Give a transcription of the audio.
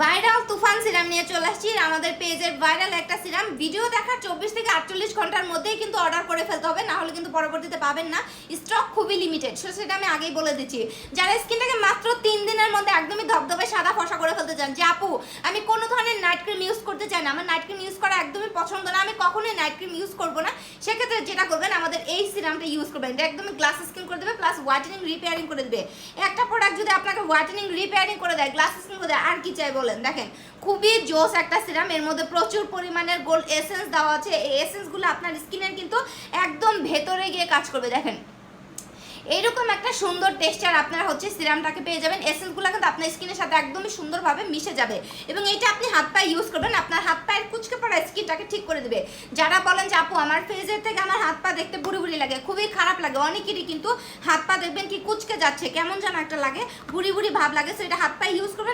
Viral তুফান serum নিয়ে চলে আসছি। আমাদের পেজের ভাইরাল একটা সিরাম, ভিডিও দেখার 24 থেকে 48 ঘন্টার মধ্যেই কিন্তু অর্ডার করে ফেলতে হবে, না হলে কিন্তু পরবর্তীতে পাবেন না। স্টক খুবই লিমিটেড, সেটা আমি আগেই বলে দিচ্ছি। যারা স্কিনটাকে মাত্র 3 দিনের মধ্যে একদমই ধবধবে সাদা ফসা করে ফেলতে চান, যে আপু আমি কোনো ধরনের নাইট ক্রিম ইউজ করতে চাই না, আমার নাইট ক্রিম ইউজ করা একদমই পছন্দ না, আমি কখনোই নাইট ক্রিম ইউজ করবো না, সেক্ষেত্রে যেটা করবেন আমাদের এই সিরামটা ইউজ করবেন। এটা একদমই গ্লাস স্কিন করে দেবে, প্লাস হোয়াইটেনিং রিপেয়ারিং করে দেবে। একটা প্রোডাক্ট যদি আপনাকে হোয়াইটেনিং রিপেয়ারিং করে দেয়, গ্লাস স্কিন করে দেয়, আর কি চাই বলেন। দেখেন খুবই জোস একটা সিরাম, এর মধ্যে প্রচুর পরিমাণের গোল্ড এসেন্স দেওয়া আছে। এই এসেন্সগুলো আপনার স্কিনের কিন্তু একদম ভেতরে গিয়ে কাজ করবে। দেখেন এইরকম একটা সুন্দর টেক্সচার আপনারা হচ্ছে সিরামটাকে পেয়ে যাবেন। এসেন্সগুলো কিন্তু আপনার স্কিনের সাথে একদমই সুন্দরভাবে মিশে যাবে, এবং এটা আপনি হাত পায়ে ইউজ করবেন, আপনার হাত পায়ের কুচকে পড়া স্কিনটাকে ঠিক করে দেবে। যারা বলেন যে আপু আমার ফেজের থেকে আমার হাত পা দেখতে বুড়ি বুড়ি লাগে, খুবই খারাপ লাগে, অনেকেরই কিন্তু হাত পা দেখবেন কি কুচকে যাচ্ছে, কেমন যেন একটা লাগে, বুড়ি বুড়ি ভাব লাগে, সো এটা হাত পায়ে ইউজ করবেন।